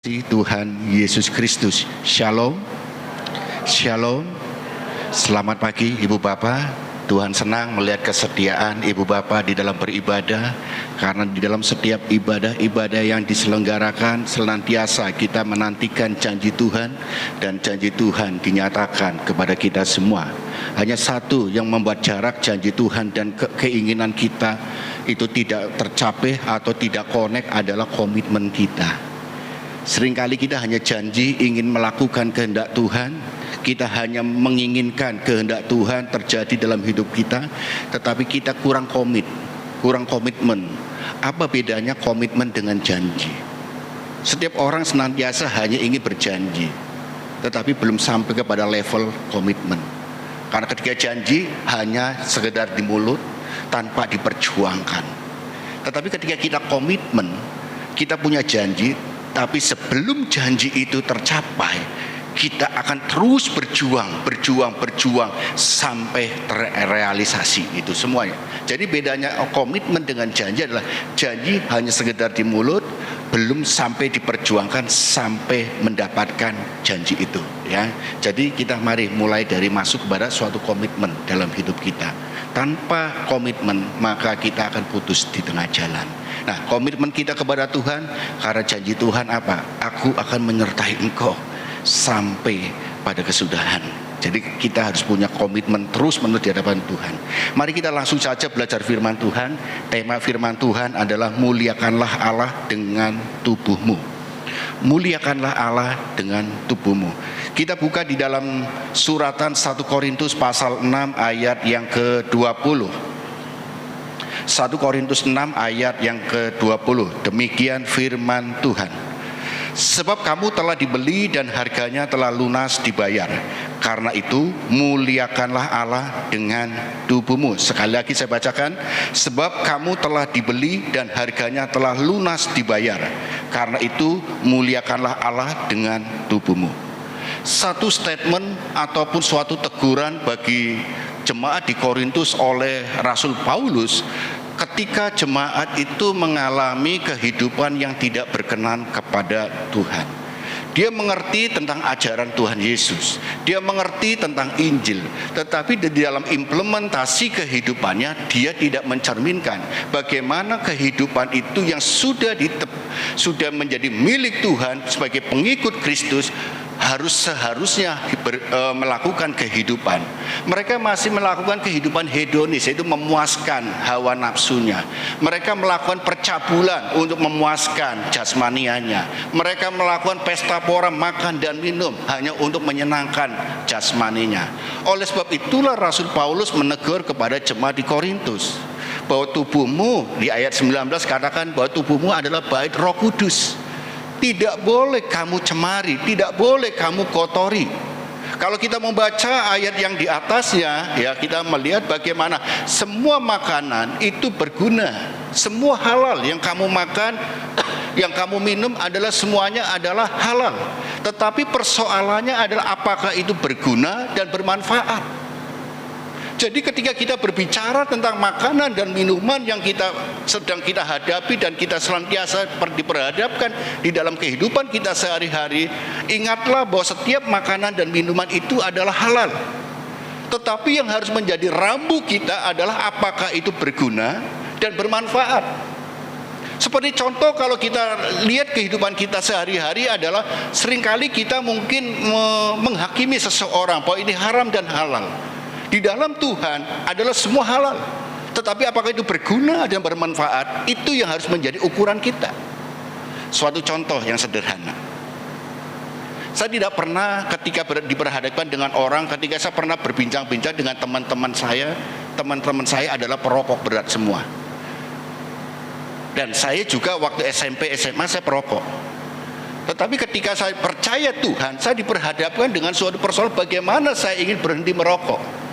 Tuhan Yesus Kristus. Shalom. Shalom. Selamat pagi Ibu Bapak. Tuhan senang melihat kesetiaan Ibu Bapak di dalam beribadah. Karena di dalam setiap ibadah-ibadah yang diselenggarakan, senantiasa kita menantikan janji Tuhan. Dan janji Tuhan dinyatakan kepada kita semua. Hanya satu yang membuat jarak janji Tuhan dan keinginan kita itu tidak tercapai atau tidak connect adalah komitmen kita. Seringkali kita hanya janji ingin melakukan kehendak Tuhan, kita hanya menginginkan kehendak Tuhan terjadi dalam hidup kita, tetapi kita kurang komitmen. Apa bedanya komitmen dengan janji? Setiap orang senantiasa hanya ingin berjanji, tetapi belum sampai kepada level komitmen. Karena ketika janji hanya sekedar di mulut tanpa diperjuangkan. Tetapi ketika kita komitmen, kita punya janji, tapi sebelum janji itu tercapai, kita akan terus berjuang sampai terrealisasi itu semuanya. Jadi bedanya komitmen dengan janji adalah janji hanya sekedar di mulut, belum sampai diperjuangkan sampai mendapatkan janji itu, ya. Jadi kita mari mulai dari masuk kepada suatu komitmen dalam hidup kita. Tanpa komitmen maka kita akan putus di tengah jalan. Nah, komitmen kita kepada Tuhan, karena janji Tuhan apa? Aku akan menyertai engkau sampai pada kesudahan. Jadi kita harus punya komitmen terus-menerus di hadapan Tuhan. Mari kita langsung saja belajar firman Tuhan. Tema firman Tuhan adalah muliakanlah Allah dengan tubuhmu. Muliakanlah Allah dengan tubuhmu. Kita buka di dalam suratan 1 Korintus pasal 6 ayat yang ke-20. 1 Korintus 6 ayat yang ke-20. Demikian firman Tuhan. Sebab kamu telah dibeli dan harganya telah lunas dibayar. Karena itu muliakanlah Allah dengan tubuhmu. Sekali lagi saya bacakan. Sebab kamu telah dibeli dan harganya telah lunas dibayar. Karena itu muliakanlah Allah dengan tubuhmu. Satu statement ataupun suatu teguran bagi jemaat di Korintus oleh Rasul Paulus ketika jemaat itu mengalami kehidupan yang tidak berkenan kepada Tuhan. Dia mengerti tentang ajaran Tuhan Yesus, dia mengerti tentang Injil, tetapi di dalam implementasi kehidupannya dia tidak mencerminkan bagaimana kehidupan itu yang sudah menjadi milik Tuhan sebagai pengikut Kristus seharusnya melakukan kehidupan. Mereka masih melakukan kehidupan hedonis, yaitu memuaskan hawa nafsunya. Mereka melakukan percabulan untuk memuaskan jasmanianya. Mereka melakukan pesta pora, makan dan minum hanya untuk menyenangkan jasmaninya. Oleh sebab itulah Rasul Paulus menegur kepada jemaat di Korintus bahwa tubuhmu, di ayat 19 katakan bahwa tubuhmu adalah bait Roh Kudus. Tidak boleh kamu cemari, tidak boleh kamu kotori. Kalau kita membaca ayat yang di atasnya, ya, kita melihat bagaimana semua makanan itu berguna. Semua halal yang kamu makan, yang kamu minum semuanya adalah halal. Tetapi persoalannya adalah apakah itu berguna dan bermanfaat. Jadi ketika kita berbicara tentang makanan dan minuman yang sedang kita hadapi dan kita senantiasa diperhadapkan di dalam kehidupan kita sehari-hari, ingatlah bahwa setiap makanan dan minuman itu adalah halal. Tetapi yang harus menjadi rambu kita adalah apakah itu berguna dan bermanfaat. Seperti contoh, kalau kita lihat kehidupan kita sehari-hari adalah seringkali kita mungkin menghakimi seseorang bahwa ini haram dan halal. Di dalam Tuhan adalah semua halal. Tetapi apakah itu berguna dan bermanfaat? Itu yang harus menjadi ukuran kita. Suatu contoh yang sederhana. Saya tidak pernah ketika diperhadapkan dengan orang, ketika saya pernah berbincang-bincang dengan teman-teman saya adalah perokok berat semua. Dan saya juga waktu SMP, SMA saya perokok. Tetapi ketika saya percaya Tuhan, saya diperhadapkan dengan suatu persoalan bagaimana saya ingin berhenti merokok.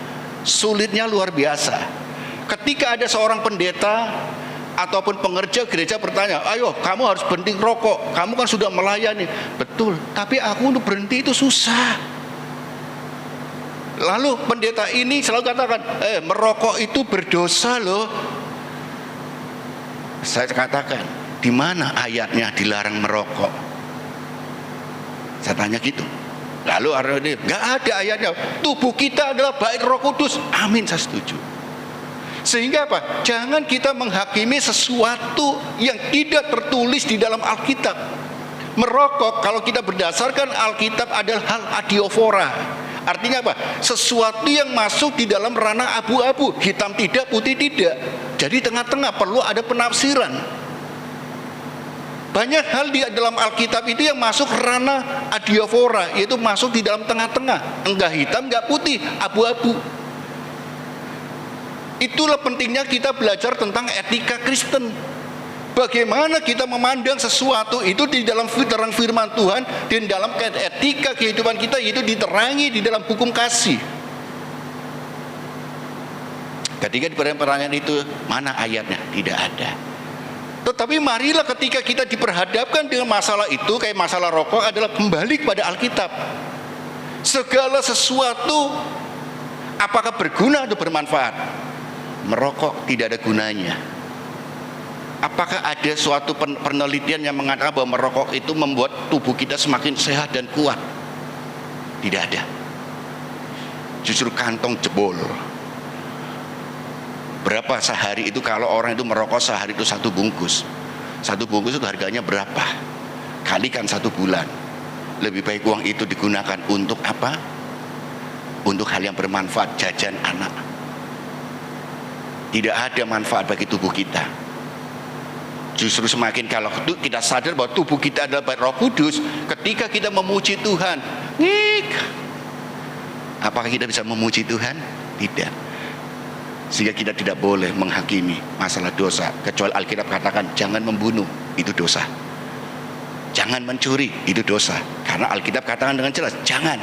Sulitnya luar biasa. Ketika ada seorang pendeta ataupun pengerja gereja bertanya, ayo kamu harus berhenti rokok, kamu kan sudah melayani. Betul, tapi aku untuk berhenti itu susah. Lalu pendeta ini selalu katakan, merokok itu berdosa loh. Saya katakan, di mana ayatnya dilarang merokok? Saya tanya gitu. Lalu orang ini, nggak ada ayatnya. Tubuh kita adalah bait Roh Kudus. Amin, saya setuju. Sehingga apa? Jangan kita menghakimi sesuatu yang tidak tertulis di dalam Alkitab. Merokok, kalau kita berdasarkan Alkitab, adalah hal adiofora. Artinya apa? Sesuatu yang masuk di dalam ranah abu-abu, hitam tidak, putih tidak. Jadi tengah-tengah perlu ada penafsiran. Banyak hal di dalam Alkitab itu yang masuk ranah adiofora, yaitu masuk di dalam tengah-tengah, enggak hitam, enggak putih, abu-abu. Itulah pentingnya kita belajar tentang etika Kristen. Bagaimana kita memandang sesuatu itu di dalam terang firman Tuhan, dan dalam etika kehidupan kita itu diterangi di dalam hukum kasih. Ketika di pertanyaan itu, mana ayatnya? Tidak ada. Tetapi marilah ketika kita diperhadapkan dengan masalah itu, kayak masalah rokok, adalah kembali kepada Alkitab. Segala sesuatu apakah berguna atau bermanfaat? Merokok tidak ada gunanya. Apakah ada suatu penelitian yang mengatakan bahwa merokok itu membuat tubuh kita semakin sehat dan kuat? Tidak ada. Justru kantong jebol. Berapa sehari itu kalau orang itu merokok sehari itu 1 bungkus. 1 bungkus itu harganya berapa? Kalikan 1 bulan. Lebih baik uang itu digunakan untuk apa? Untuk hal yang bermanfaat, jajan anak. Tidak ada manfaat bagi tubuh kita. Justru semakin kalau kita sadar bahwa tubuh kita adalah bait Roh Kudus, ketika kita memuji Tuhan, apakah kita bisa memuji Tuhan? Tidak. Sehingga kita tidak boleh menghakimi masalah dosa, kecuali Alkitab katakan jangan membunuh, itu dosa. Jangan mencuri, itu dosa. Karena Alkitab katakan dengan jelas jangan.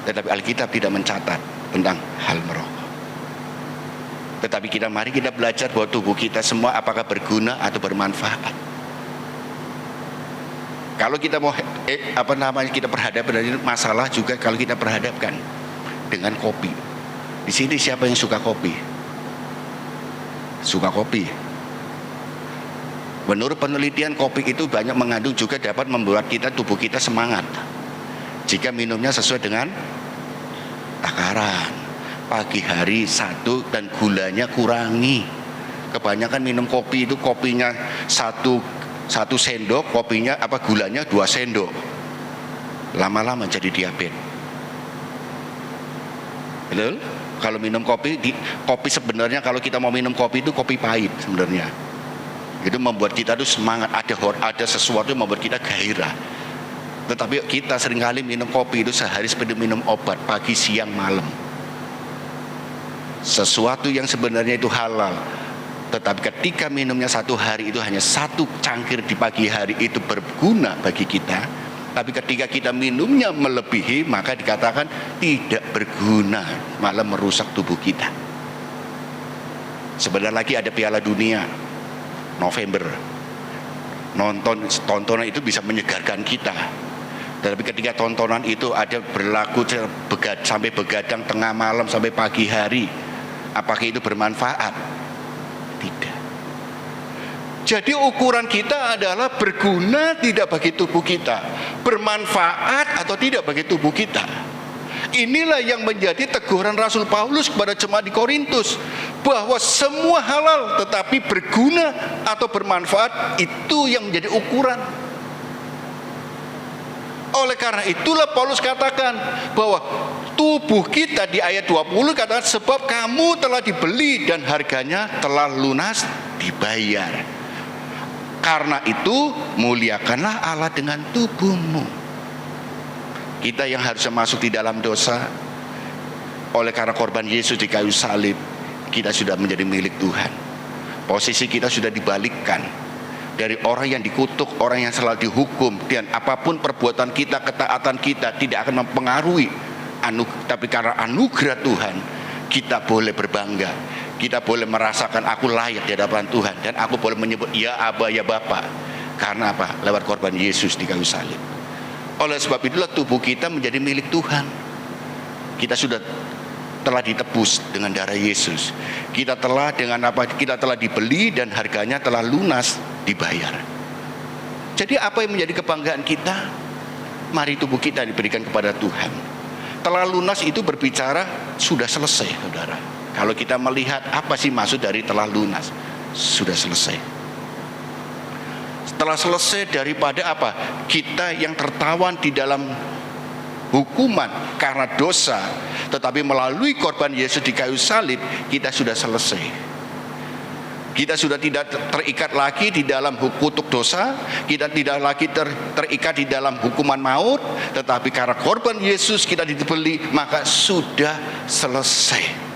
Tetapi Alkitab tidak mencatat tentang hal merokok. Tetapi mari kita belajar bahwa tubuh kita semua apakah berguna atau bermanfaat. Kalau kita mau kita berhadapan dengan masalah juga, kalau kita berhadapkan dengan kopi. Di sini siapa yang suka kopi? Suka kopi. Menurut penelitian, kopi itu banyak mengandung juga dapat membuat tubuh kita semangat jika minumnya sesuai dengan takaran. Pagi hari 1 dan gulanya kurangi. Kebanyakan minum kopi itu kopinya 1 sendok, gulanya 2 sendok. Lama-lama jadi diabetes. Betul? Kalau minum kopi sebenarnya kalau kita mau minum kopi itu kopi pahit sebenarnya. Itu membuat kita tuh semangat, ada sesuatu yang membuat kita gairah. Tetapi kita seringkali minum kopi itu sehari seperti minum obat, pagi, siang, malam. Sesuatu yang sebenarnya itu halal, tetapi ketika minumnya 1 hari itu hanya 1 cangkir di pagi hari itu berguna bagi kita. Tapi ketika kita minumnya melebihi, maka dikatakan tidak berguna, malah merusak tubuh kita. Sebentar lagi ada Piala Dunia November. Tontonan itu bisa menyegarkan kita. Tapi ketika tontonan itu ada berlaku sampai begadang tengah malam sampai pagi hari, apakah itu bermanfaat? Tidak. Jadi ukuran kita adalah berguna tidak bagi tubuh kita, bermanfaat atau tidak bagi tubuh kita. Inilah yang menjadi teguran Rasul Paulus kepada jemaat di Korintus, bahwa semua halal tetapi berguna atau bermanfaat, itu yang menjadi ukuran. Oleh karena itulah Paulus katakan bahwa tubuh kita di ayat 20 katakan sebab kamu telah dibeli dan harganya telah lunas dibayar. Karena itu muliakanlah Allah dengan tubuhmu. Kita yang harusnya masuk di dalam dosa, oleh karena korban Yesus di kayu salib, kita sudah menjadi milik Tuhan. Posisi kita sudah dibalikkan dari orang yang dikutuk, orang yang selalu dihukum, dan apapun perbuatan kita, ketaatan kita tidak akan mempengaruhi. Tapi karena anugerah Tuhan, kita boleh berbangga. Kita boleh merasakan aku layak di hadapan Tuhan, dan aku boleh menyebut ya Aba, ya Bapa. Karena apa? Lewat korban Yesus di kayu salib. Oleh sebab itulah tubuh kita menjadi milik Tuhan. Kita telah ditebus dengan darah Yesus. Kita telah dibeli dan harganya telah lunas dibayar. Jadi apa yang menjadi kebanggaan kita? mari tubuh kita diberikan kepada Tuhan. Telah lunas itu berbicara sudah selesai, saudara. Kalau kita melihat apa sih maksud dari telah lunas, sudah selesai. Setelah selesai daripada apa? Kita yang tertawan di dalam hukuman karena dosa, tetapi melalui korban Yesus di kayu salib, kita sudah selesai. Kita sudah tidak terikat lagi di dalam kutuk dosa, kita tidak lagi terikat di dalam hukuman maut, tetapi karena korban Yesus kita dibeli, maka sudah selesai.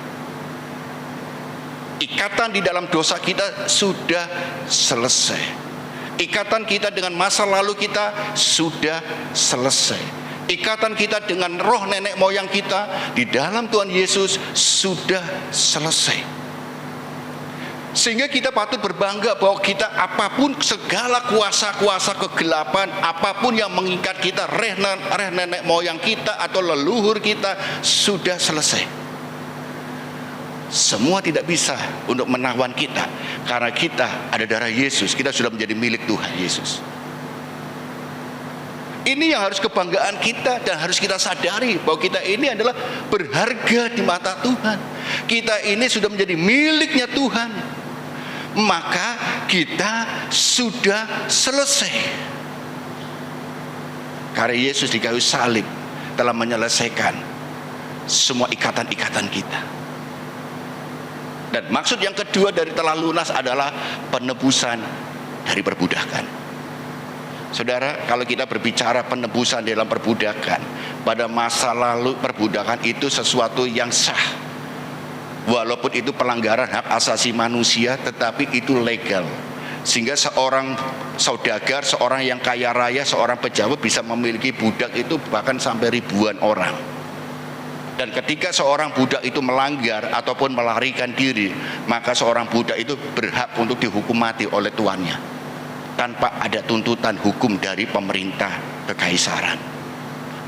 Ikatan di dalam dosa kita sudah selesai. Ikatan kita dengan masa lalu kita sudah selesai. Ikatan kita dengan roh nenek moyang kita di dalam Tuhan Yesus sudah selesai. Sehingga kita patut berbangga bahwa kita apapun segala kuasa-kuasa kegelapan, apapun yang mengikat kita, reh nenek moyang kita atau leluhur kita sudah selesai. Semua tidak bisa untuk menawan kita, karena kita ada darah Yesus, kita sudah menjadi milik Tuhan Yesus. Ini yang harus kebanggaan kita dan harus kita sadari bahwa kita ini adalah berharga di mata Tuhan. Kita ini sudah menjadi miliknya Tuhan. Maka kita sudah selesai. Karena Yesus di kayu salib telah menyelesaikan semua ikatan-ikatan kita. Dan maksud yang kedua dari telah lunas adalah penebusan dari perbudakan. Saudara, kalau kita berbicara penebusan dalam perbudakan, pada masa lalu perbudakan itu sesuatu yang sah. Walaupun itu pelanggaran hak asasi manusia, tetapi itu legal. Sehingga seorang saudagar, seorang yang kaya raya, seorang pejabat bisa memiliki budak itu bahkan sampai ribuan orang. Dan ketika seorang budak itu melanggar ataupun melarikan diri, maka seorang budak itu berhak untuk dihukum mati oleh tuannya, tanpa ada tuntutan hukum dari pemerintah kekaisaran.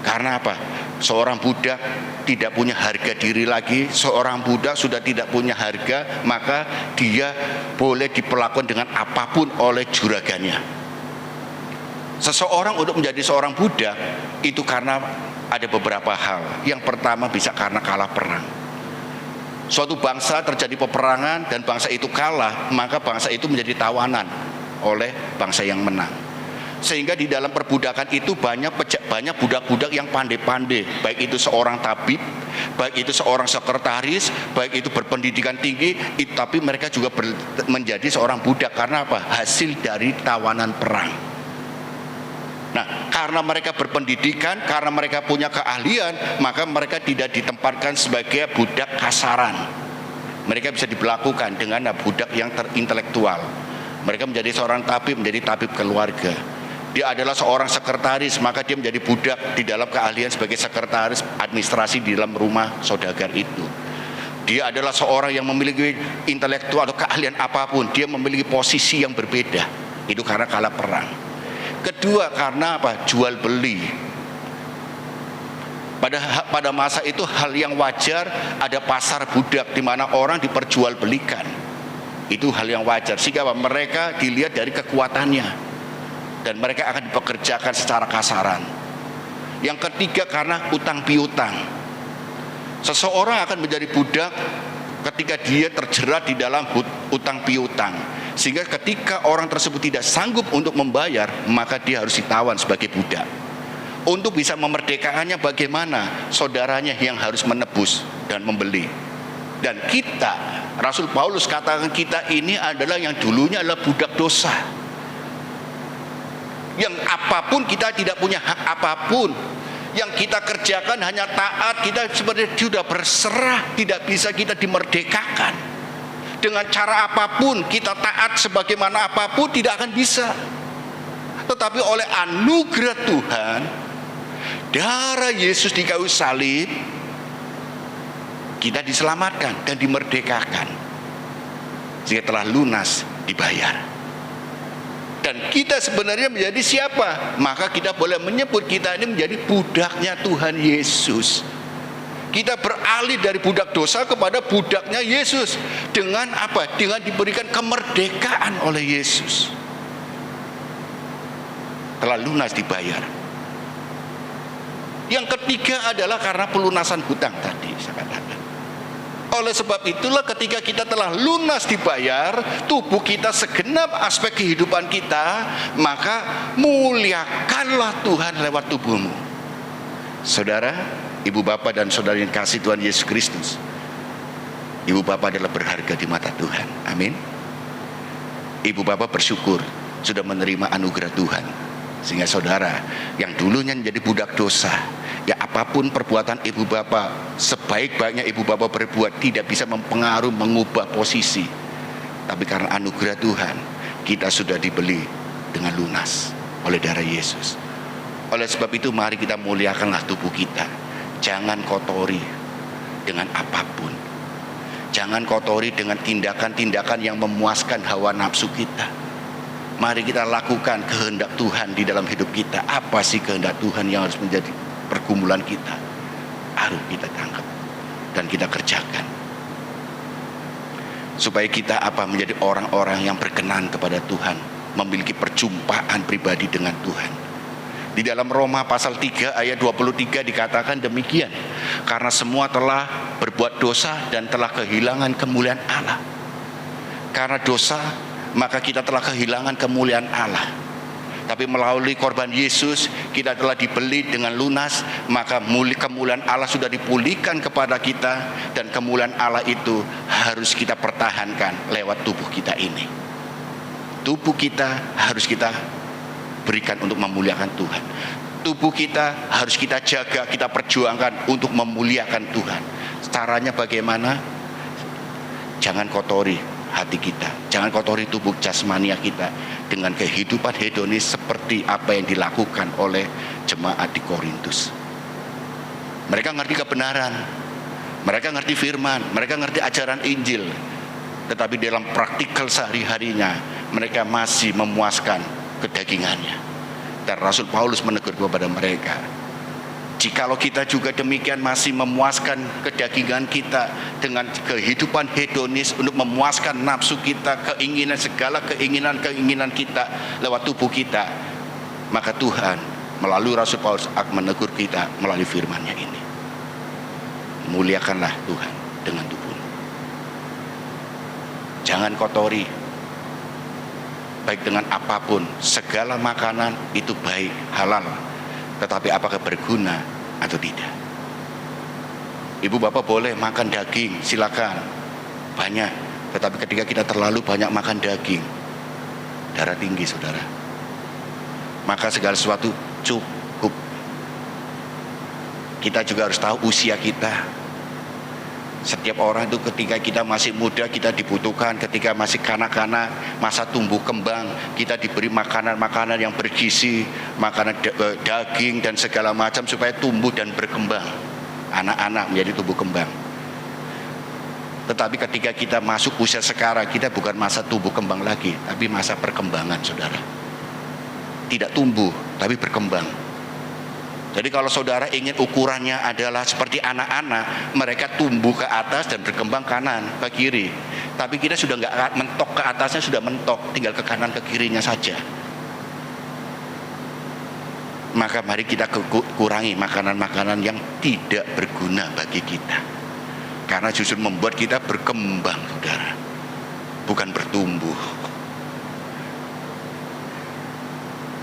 Karena apa? Seorang budak tidak punya harga diri lagi. Seorang budak sudah tidak punya harga, maka dia boleh diperlakukan dengan apapun oleh juragannya. Seseorang untuk menjadi seorang budak itu karena ada beberapa hal. Yang pertama bisa karena kalah perang. Suatu bangsa terjadi peperangan dan bangsa itu kalah, maka bangsa itu menjadi tawanan oleh bangsa yang menang. Sehingga di dalam perbudakan itu banyak budak-budak yang pandai-pandai, baik itu seorang tabib, baik itu seorang sekretaris, baik itu berpendidikan tinggi, tapi mereka juga menjadi seorang budak. Karena apa? Hasil dari tawanan perang. Nah, karena mereka berpendidikan, karena mereka punya keahlian, maka mereka tidak ditempatkan sebagai budak kasaran. Mereka bisa diberlakukan dengan budak yang terintelektual. Mereka menjadi seorang tabib, menjadi tabib keluarga. Dia adalah seorang sekretaris, maka dia menjadi budak di dalam keahlian sebagai sekretaris administrasi di dalam rumah saudagar itu. Dia adalah seorang yang memiliki intelektual atau keahlian apapun, dia memiliki posisi yang berbeda. Itu karena kalah perang. Kedua, karena apa? Jual beli. Pada masa itu hal yang wajar, ada pasar budak di mana orang diperjualbelikan. Itu hal yang wajar, sehingga mereka dilihat dari kekuatannya dan mereka akan dipekerjakan secara kasaran. Yang ketiga, karena utang piutang. Seseorang akan menjadi budak ketika dia terjerat di dalam utang piutang, sehingga ketika orang tersebut tidak sanggup untuk membayar, maka dia harus ditawan sebagai budak. Untuk bisa memerdekakannya, bagaimana? Saudaranya yang harus menebus dan membeli. Dan kita, Rasul Paulus katakan kita ini adalah yang dulunya adalah budak dosa, yang apapun kita tidak punya hak apapun, yang kita kerjakan hanya taat, kita seperti sudah berserah, tidak bisa kita dimerdekakan. Dengan cara apapun kita taat, sebagaimana apapun tidak akan bisa. Tetapi oleh anugerah Tuhan, darah Yesus di kayu salib, kita diselamatkan dan dimerdekakan, sehingga telah lunas dibayar. Dan kita sebenarnya menjadi siapa? Maka kita boleh menyebut kita ini menjadi budaknya Tuhan Yesus. Kita beralih dari budak dosa kepada budaknya Yesus. Dengan apa? Dengan diberikan kemerdekaan oleh Yesus. Telah lunas dibayar. Yang ketiga adalah karena pelunasan hutang tadi saya katakan. Oleh sebab itulah ketika kita telah lunas dibayar, tubuh kita segenap aspek kehidupan kita, maka muliakanlah Tuhan lewat tubuhmu. Saudara, ibu bapak dan saudara yang kasih Tuhan Yesus Kristus, ibu bapak adalah berharga di mata Tuhan. Amin. Ibu bapak bersyukur sudah menerima anugerah Tuhan, sehingga saudara yang dulunya menjadi budak dosa, ya apapun perbuatan ibu bapak, sebaik-baiknya ibu bapak berbuat, tidak bisa mempengaruhi, mengubah posisi. Tapi karena anugerah Tuhan, kita sudah dibeli dengan lunas oleh darah Yesus. Oleh sebab itu mari kita muliakanlah tubuh kita. Jangan kotori dengan apapun. Jangan kotori dengan tindakan-tindakan yang memuaskan hawa nafsu kita. Mari kita lakukan kehendak Tuhan di dalam hidup kita. Apa sih kehendak Tuhan yang harus menjadi pergumulan kita? Harus kita tangkap dan kita kerjakan, supaya kita menjadi orang-orang yang berkenan kepada Tuhan, memiliki perjumpaan pribadi dengan Tuhan. Di dalam Roma pasal 3 ayat 23 dikatakan demikian, karena semua telah berbuat dosa dan telah kehilangan kemuliaan Allah. Karena dosa, maka kita telah kehilangan kemuliaan Allah. Tapi melalui korban Yesus, kita telah dibeli dengan lunas, maka kemuliaan Allah sudah dipulihkan kepada kita, dan kemuliaan Allah itu harus kita pertahankan lewat tubuh kita ini. Tubuh kita harus kita berikan untuk memuliakan Tuhan. Tubuh kita harus kita jaga, kita perjuangkan untuk memuliakan Tuhan. Caranya bagaimana? Jangan kotori hati kita, jangan kotori tubuh jasmania kita dengan kehidupan hedonis seperti apa yang dilakukan oleh jemaat di Korintus. Mereka ngerti kebenaran, mereka ngerti firman, mereka ngerti ajaran Injil, tetapi dalam praktikal sehari-harinya mereka masih memuaskan kedagingannya. Dan Rasul Paulus menegur kepada mereka, jikalau kita juga demikian masih memuaskan kedagingan kita dengan kehidupan hedonis untuk memuaskan nafsu kita, keinginan, segala keinginan kita lewat tubuh kita, maka Tuhan melalui Rasul Paulus akan menegur kita melalui firman-Nya ini. Muliakanlah Tuhan dengan tubuh. Jangan kotori baik dengan apapun. Segala makanan itu baik, halal, tetapi apakah berguna atau tidak? Ibu bapak boleh makan daging, silakan, banyak. Tetapi ketika kita terlalu banyak makan daging, darah tinggi saudara, maka segala sesuatu cukup. Kita juga harus tahu usia kita. Setiap orang itu ketika kita masih muda kita dibutuhkan, ketika masih kanak-kanak, masa tumbuh kembang, kita diberi makanan-makanan yang bergizi, makanan daging dan segala macam supaya tumbuh dan berkembang. Anak-anak menjadi tumbuh kembang. Tetapi ketika kita masuk usia sekarang, kita bukan masa tumbuh kembang lagi, tapi masa perkembangan saudara. Tidak tumbuh, tapi berkembang. Jadi kalau saudara ingin ukurannya adalah seperti anak-anak, mereka tumbuh ke atas dan berkembang kanan ke kiri. Tapi kita sudah nggak mentok ke atasnya, sudah mentok, tinggal ke kanan ke kirinya saja. Maka mari kita kurangi makanan-makanan yang tidak berguna bagi kita, karena justru membuat kita berkembang saudara, bukan bertumbuh.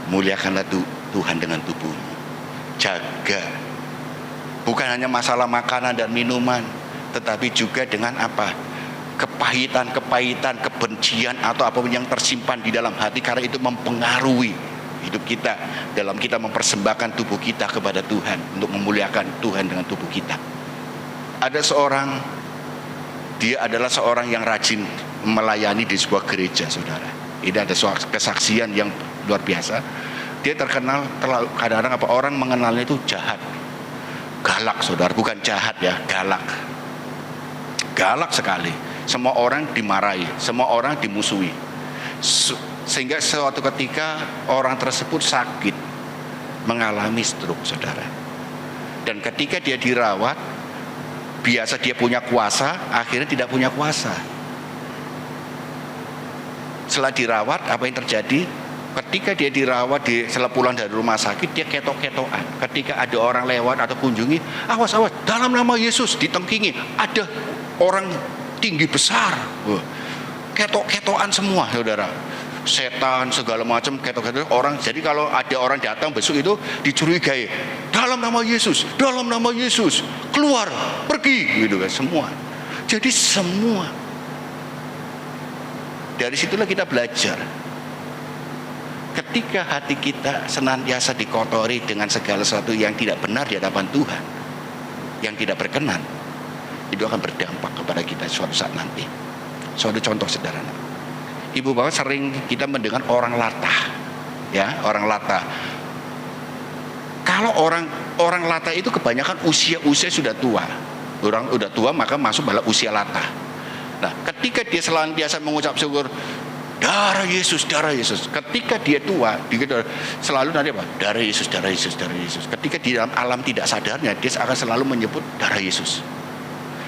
Muliakanlah Tuhan dengan tubuhmu. Jaga, bukan hanya masalah makanan dan minuman, tetapi juga dengan apa? Kepahitan, kebencian atau apapun yang tersimpan di dalam hati, karena itu mempengaruhi hidup kita dalam kita mempersembahkan tubuh kita kepada Tuhan untuk memuliakan Tuhan dengan tubuh kita. Ada seorang, dia adalah seorang yang rajin melayani di sebuah gereja saudara. Ini ada suatu kesaksian yang luar biasa. Dia terkenal, kadang-kadang orang mengenalnya itu jahat, galak saudara, bukan jahat ya, galak sekali. Semua orang dimarahi, semua orang dimusuhi, sehingga suatu ketika orang tersebut sakit, mengalami stroke saudara. Dan ketika dia dirawat, biasa dia punya kuasa, akhirnya tidak punya kuasa. Setelah dirawat, apa yang terjadi? Ketika dia dirawat di pulang dari rumah sakit, dia ketok-ketokan. Ketika ada orang lewat atau kunjungi, awas, dalam nama Yesus, ditengkingi. Ada orang tinggi besar, ketok-ketokan semua, saudara. Setan segala macam ketok-ketok orang. Jadi kalau ada orang datang besok itu dicurigai, dalam nama Yesus, keluar, pergi, gitu kan, semua. Jadi semua. Dari situlah kita belajar. Ketika hati kita senantiasa dikotori dengan segala sesuatu yang tidak benar di hadapan Tuhan, yang tidak berkenan, itu akan berdampak kepada kita suatu saat nanti. Suatu contoh sederhana, ibu bapak sering kita mendengar orang latah, ya, orang latah. Kalau orang latah itu kebanyakan usia sudah tua. Orang udah tua maka masuk pada usia latah. Nah, ketika dia senantiasa mengucap syukur, darah Yesus. Ketika dia tua, dia selalu nanti apa? Darah Yesus. Ketika di dalam alam tidak sadarnya, dia akan selalu menyebut darah Yesus.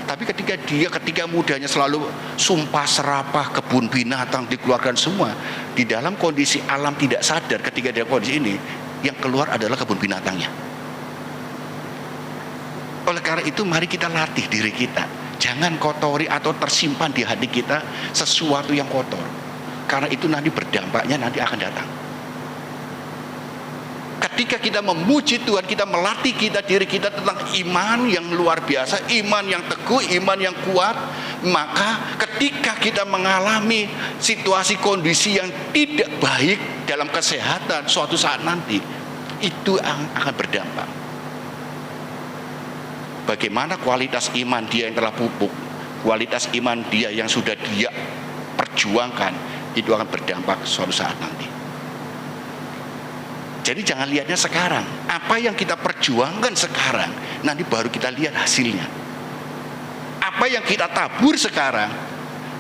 Tapi ketika mudanya selalu sumpah serapah, kebun binatang dikeluarkan semua, di dalam kondisi alam tidak sadar, ketika dia kondisi ini, yang keluar adalah kebun binatangnya. Oleh karena itu, mari kita latih diri kita. Jangan kotori atau tersimpan di hati kita sesuatu yang kotor. Karena itu nanti berdampaknya nanti akan datang. Ketika kita memuji Tuhan, kita melatih diri kita tentang iman yang luar biasa, iman yang teguh, iman yang kuat, maka ketika kita mengalami situasi kondisi yang tidak baik dalam kesehatan suatu saat nanti, itu akan berdampak. Bagaimana kualitas iman dia yang telah pupuk, kualitas iman dia yang sudah dia perjuangkan, itu akan berdampak suatu saat nanti. Jadi jangan lihatnya sekarang. Apa yang kita perjuangkan sekarang, nanti baru kita lihat hasilnya. Apa yang kita tabur sekarang,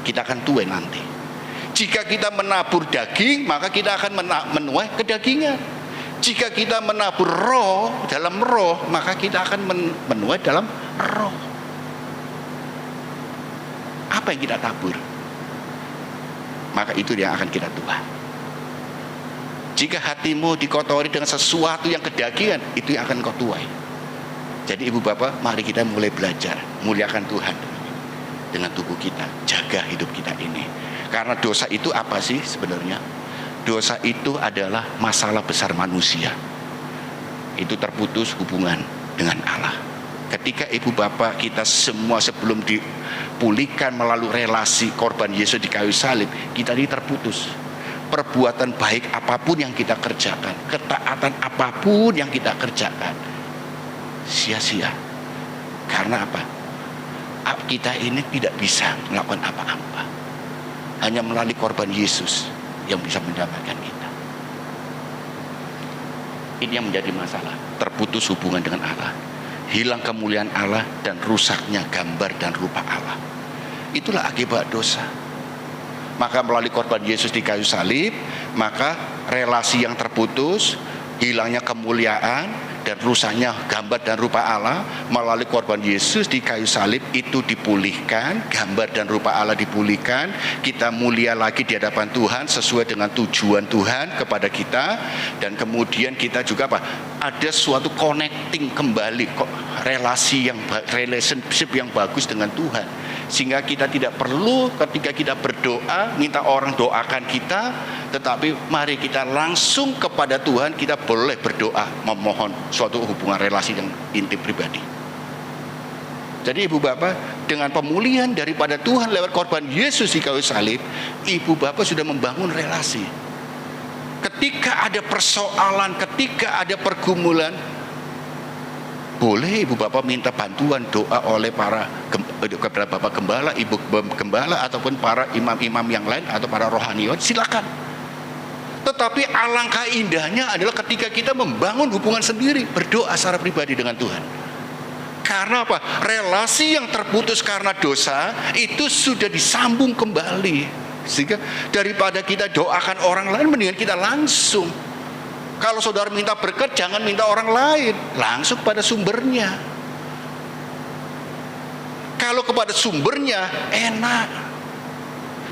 kita akan tuai nanti. Jika kita menabur daging, maka kita akan menuai kedagingan. Jika kita menabur dalam roh, maka kita akan menuai dalam roh. Apa yang kita tabur, maka itu yang akan kita tuai. Jika hatimu dikotori dengan sesuatu yang kedagingan, itu yang akan kau tuai. Jadi ibu bapak, mari kita mulai belajar muliakan Tuhan dengan tubuh kita, jaga hidup kita ini. Karena dosa itu apa sih sebenarnya? Dosa itu adalah masalah besar manusia. Itu terputus hubungan dengan Allah. Ketika ibu bapak kita semua sebelum dipulihkan melalui relasi korban Yesus di kayu salib, kita ini terputus. Perbuatan baik apapun yang kita kerjakan, ketaatan apapun yang kita kerjakan, sia-sia. Karena apa? Kita ini tidak bisa melakukan apa-apa. Hanya melalui korban Yesus yang bisa mendapatkan kita. Ini yang menjadi masalah. Terputus hubungan dengan Allah, hilang kemuliaan Allah, dan rusaknya gambar dan rupa Allah. Itulah akibat dosa. Maka melalui korban Yesus di kayu salib, maka relasi yang terputus, hilangnya kemuliaan dan rusaknya gambar dan rupa Allah, melalui korban Yesus di kayu salib itu dipulihkan, gambar dan rupa Allah dipulihkan, kita mulia lagi di hadapan Tuhan sesuai dengan tujuan Tuhan kepada kita, dan kemudian kita juga apa? Ada suatu connecting kembali, relationship yang bagus dengan Tuhan, sehingga kita tidak perlu ketika kita berdoa minta orang doakan kita, tetapi mari kita langsung kepada Tuhan, kita boleh berdoa memohon suatu hubungan relasi yang intim pribadi. Jadi ibu bapak, dengan pemulihan daripada Tuhan lewat korban Yesus di kayu salib, ibu bapak sudah membangun relasi. Ketika ada persoalan, ketika ada pergumulan, boleh ibu bapak minta bantuan doa oleh kepada bapak gembala, ibu gembala, ataupun para imam-imam yang lain atau para rohaniwan, silakan. Tetapi alangkah indahnya adalah ketika kita membangun hubungan sendiri, berdoa secara pribadi dengan Tuhan. Karena apa? Relasi yang terputus karena dosa itu sudah disambung kembali. Sehingga daripada kita doakan orang lain, mendingan kita langsung. Kalau saudara minta berkat, jangan minta orang lain, langsung pada sumbernya. Kalau kepada sumbernya enak.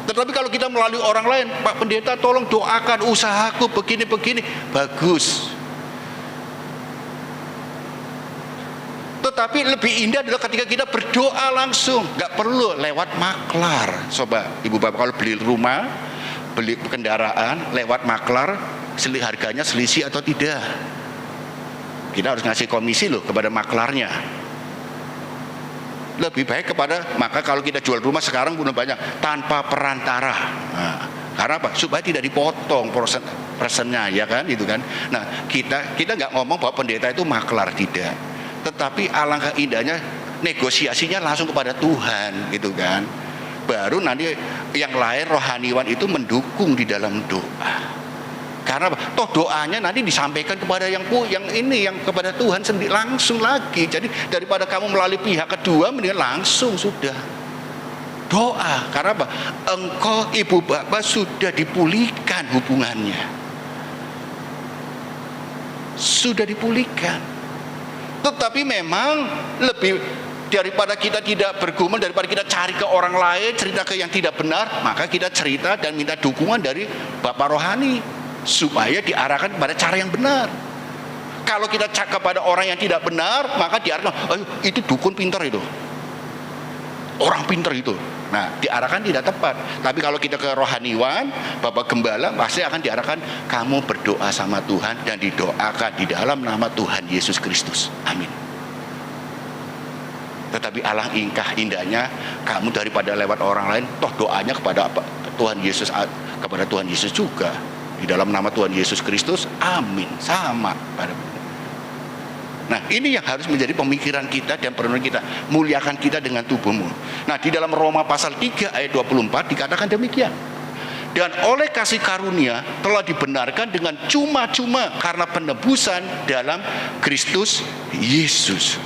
Tetapi kalau kita melalui orang lain, Pak Pendeta tolong doakan usahaku begini-begini, bagus. Tetapi lebih indah adalah ketika kita berdoa langsung, nggak perlu lewat maklar. Coba ibu bapak kalau beli rumah, beli kendaraan lewat maklar, harganya selisih atau tidak? Kita harus ngasih komisi loh kepada maklarnya. Lebih baik kepada, maka kalau kita jual rumah sekarang pun banyak tanpa perantara. Nah, karena apa? Supaya tidak dipotong persennya, ya kan, itu kan. Nah, kita nggak ngomong bahwa pendeta itu maklar, tidak. Tetapi alangkah indahnya negosiasinya langsung kepada Tuhan, gitu kan. Baru nanti yang lain rohaniwan itu mendukung di dalam doa. Karena apa? Toh doanya nanti disampaikan kepada yang kepada Tuhan sendiri langsung lagi. Jadi daripada kamu melalui pihak kedua, mendingan langsung sudah doa. Karena apa? Engkau ibu bapak sudah dipulihkan hubungannya, sudah dipulihkan. Tetapi memang lebih daripada kita tidak bergumul, daripada kita cari ke orang lain, cerita ke yang tidak benar, maka kita cerita dan minta dukungan dari Bapak Rohani supaya diarahkan kepada cara yang benar. Kalau kita cak kepada orang yang tidak benar, maka diarahkan, itu dukun pintar itu, orang pintar itu. Nah, diarahkan tidak tepat. Tapi kalau kita ke rohaniwan, Bapak Gembala, pasti akan diarahkan, kamu berdoa sama Tuhan dan didoakan di dalam nama Tuhan Yesus Kristus. Amin. Tetapi alangkah indahnya kamu daripada lewat orang lain, toh doanya kepada Tuhan Yesus, kepada Tuhan Yesus juga. Di dalam nama Tuhan Yesus Kristus, amin, sama. Nah, ini yang harus menjadi pemikiran kita dan perenungan kita. Muliakan kita dengan tubuhmu. Nah, di dalam Roma pasal 3 ayat 24 dikatakan demikian. Dan oleh kasih karunia telah dibenarkan dengan cuma-cuma karena penebusan dalam Kristus Yesus.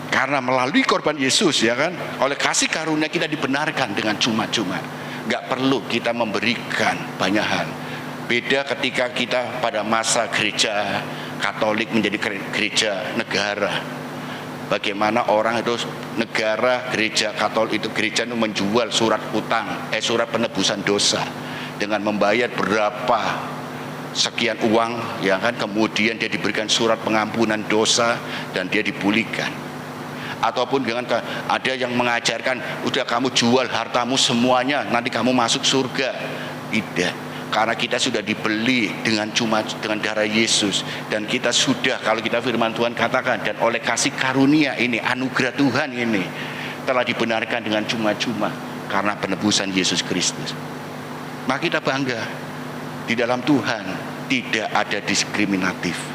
Karena melalui korban Yesus, ya kan, oleh kasih karunia kita dibenarkan dengan cuma-cuma. Gak perlu kita memberikan banyak hal. Beda ketika kita pada masa gereja Katolik menjadi gereja negara. Bagaimana orang itu negara, gereja Katolik itu, gereja itu menjual surat utang, surat penebusan dosa dengan membayar berapa sekian uang, ya kan, kemudian dia diberikan surat pengampunan dosa dan dia dipulihkan. Ataupun dengan ada yang mengajarkan, udah kamu jual hartamu semuanya, nanti kamu masuk surga. Tidak, karena kita sudah dibeli dengan darah Yesus, dan kita sudah, kalau kita firman Tuhan katakan, dan oleh kasih karunia ini, anugerah Tuhan ini telah dibenarkan dengan cuma-cuma karena penebusan Yesus Kristus. Maka kita bangga di dalam Tuhan, tidak ada diskriminatif.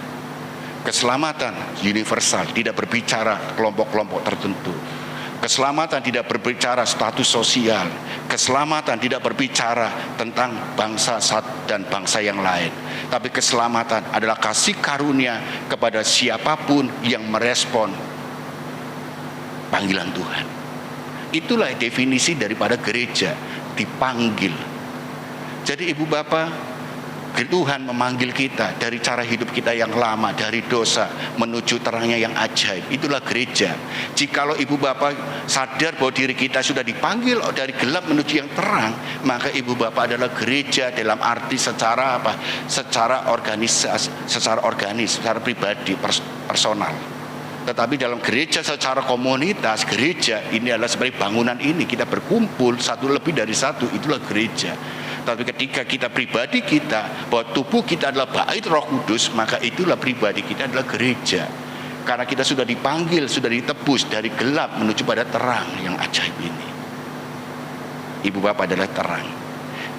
Keselamatan universal, tidak berbicara kelompok-kelompok tertentu. Keselamatan tidak berbicara status sosial. Keselamatan tidak berbicara tentang bangsa dan bangsa yang lain. Tapi keselamatan adalah kasih karunia kepada siapapun yang merespon panggilan Tuhan. Itulah definisi daripada gereja, dipanggil. Jadi ibu bapak, Tuhan memanggil kita dari cara hidup kita yang lama, dari dosa menuju terangnya yang ajaib. Itulah gereja. Jikalau ibu bapak sadar bahwa diri kita sudah dipanggil dari gelap menuju yang terang, maka ibu bapak adalah gereja dalam arti secara apa? Secara organis, secara pribadi, personal. Tetapi dalam gereja secara komunitas, gereja ini adalah seperti bangunan ini, kita berkumpul satu lebih dari satu, itulah gereja. Tapi ketika kita pribadi kita, bahwa tubuh kita adalah bait Roh Kudus, maka itulah pribadi kita adalah gereja. Karena kita sudah dipanggil, sudah ditebus dari gelap menuju pada terang yang ajaib ini. Ibu bapak adalah terang,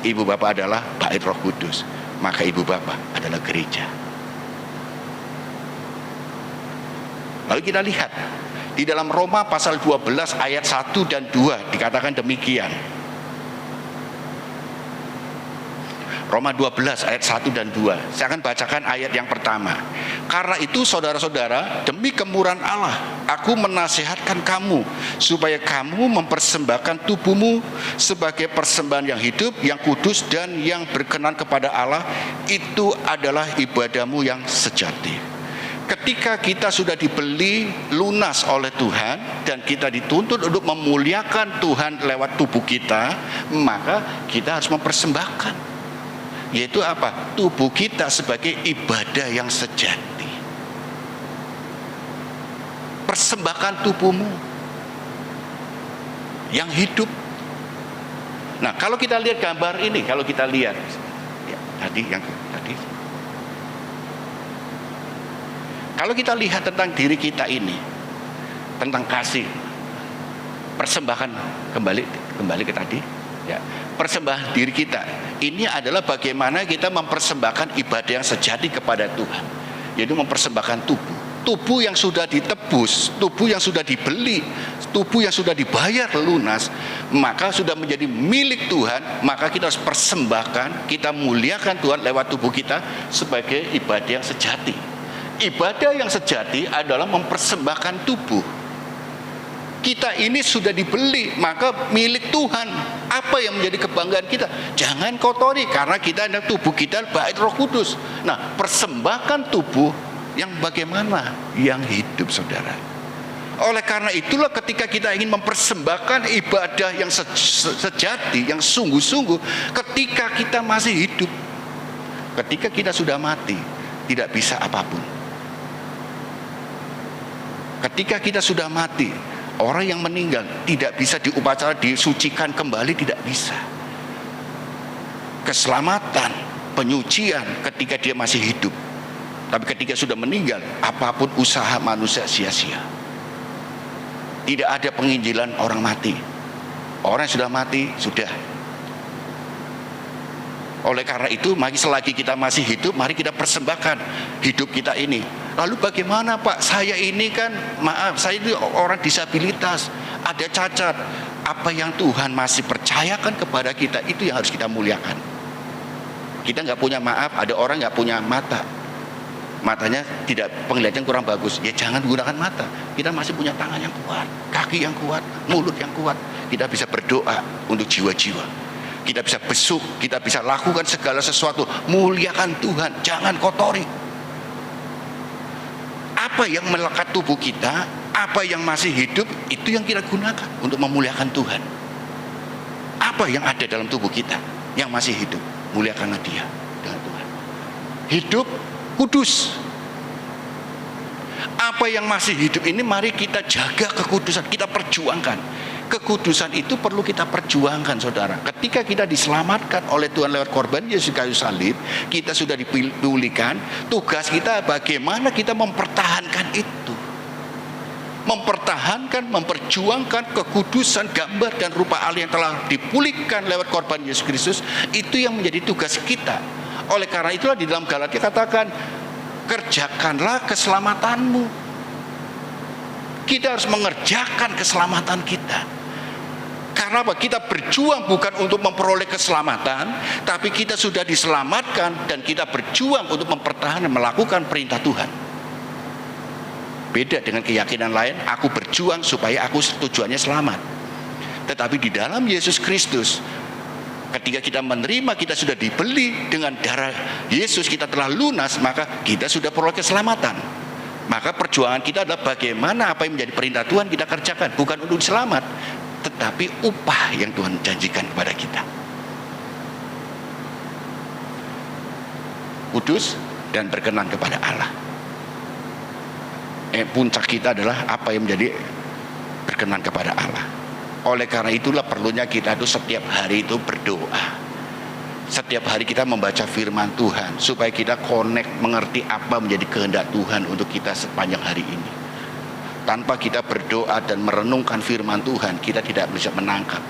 ibu bapak adalah bait Roh Kudus, maka ibu bapak adalah gereja. Lalu kita lihat di dalam Roma pasal 12 ayat 1 dan 2 dikatakan demikian. Roma 12 ayat 1 dan 2. Saya akan bacakan ayat yang pertama. Karena itu saudara-saudara, demi kemurahan Allah, aku menasihatkan kamu supaya kamu mempersembahkan tubuhmu sebagai persembahan yang hidup, yang kudus dan yang berkenan kepada Allah. Itu adalah ibadahmu yang sejati. Ketika kita sudah dibeli lunas oleh Tuhan dan kita dituntut untuk memuliakan Tuhan lewat tubuh kita, maka kita harus mempersembahkan. Yaitu apa? Tubuh kita sebagai ibadah yang sejati. Persembahkan tubuhmu yang hidup. Nah, kalau kita lihat gambar ini, kalau kita lihat ya, tadi kalau kita lihat tentang diri kita ini, tentang kasih, persembahkan, kembali ke tadi, ya, persembahan diri kita. Ini adalah bagaimana kita mempersembahkan ibadah yang sejati kepada Tuhan, yaitu mempersembahkan tubuh yang sudah ditebus, tubuh yang sudah dibeli, tubuh yang sudah dibayar lunas, maka sudah menjadi milik Tuhan. Maka kita harus persembahkan, kita muliakan Tuhan lewat tubuh kita sebagai ibadah yang sejati. Ibadah yang sejati adalah mempersembahkan tubuh. Kita ini sudah dibeli, maka milik Tuhan. Apa yang menjadi kebanggaan kita? Jangan kotori, karena kita adalah tubuh kita bait Roh Kudus. Nah, persembahkan tubuh yang bagaimana? Yang hidup, saudara. Oleh karena itulah ketika kita ingin mempersembahkan ibadah yang sejati, yang sungguh-sungguh, ketika kita masih hidup, ketika kita sudah mati, tidak bisa apapun. Ketika kita sudah mati, orang yang meninggal tidak bisa diupacara, disucikan kembali, tidak bisa. Keselamatan, penyucian ketika dia masih hidup. Tapi ketika sudah meninggal, apapun usaha manusia sia-sia. Tidak ada penginjilan orang mati. Orang yang sudah mati, sudah. Oleh karena itu, mari selagi kita masih hidup, mari kita persembahkan hidup kita ini. Lalu bagaimana, Pak? Saya ini kan, maaf, saya itu orang disabilitas, ada cacat. Apa yang Tuhan masih percayakan kepada kita, itu yang harus kita muliakan. Kita nggak punya, maaf, ada orang nggak punya mata, matanya tidak, penglihatan kurang bagus, ya jangan gunakan mata. Kita masih punya tangan yang kuat, kaki yang kuat, mulut yang kuat. Kita bisa berdoa untuk jiwa-jiwa. Kita bisa besuk, kita bisa lakukan segala sesuatu. Muliakan Tuhan, jangan kotori. Apa yang melekat tubuh kita, apa yang masih hidup, itu yang kita gunakan untuk memuliakan Tuhan. Apa yang ada dalam tubuh kita yang masih hidup, muliakanlah Dia dengan Tuhan. Hidup kudus. Apa yang masih hidup ini mari kita jaga kekudusan, kita perjuangkan. Kekudusan itu perlu kita perjuangkan, saudara. Ketika kita diselamatkan oleh Tuhan lewat korban Yesus kayu salib, kita sudah dipulihkan. Tugas kita bagaimana kita mempertahankan itu. Mempertahankan, memperjuangkan kekudusan gambar dan rupa Allah yang telah dipulihkan lewat korban Yesus Kristus. Itu yang menjadi tugas kita. Oleh karena itulah di dalam Galatia katakan, kerjakanlah keselamatanmu. Kita harus mengerjakan keselamatan kita. Karena apa? Kita berjuang bukan untuk memperoleh keselamatan, tapi kita sudah diselamatkan dan kita berjuang untuk mempertahankan, melakukan perintah Tuhan. Beda dengan keyakinan lain, aku berjuang supaya aku tujuannya selamat. Tetapi di dalam Yesus Kristus, ketika kita menerima, kita sudah dibeli dengan darah Yesus, kita telah lunas, maka kita sudah peroleh keselamatan. Maka perjuangan kita adalah bagaimana apa yang menjadi perintah Tuhan kita kerjakan, bukan untuk selamat, tetapi upah yang Tuhan janjikan kepada kita. Kudus dan berkenan kepada Allah. Puncak kita adalah apa yang menjadi berkenan kepada Allah. Oleh karena itulah perlunya kita itu setiap hari itu berdoa. Setiap hari kita membaca firman Tuhan supaya kita connect, mengerti apa menjadi kehendak Tuhan untuk kita sepanjang hari ini. Tanpa kita berdoa dan merenungkan firman Tuhan, kita tidak bisa menangkap.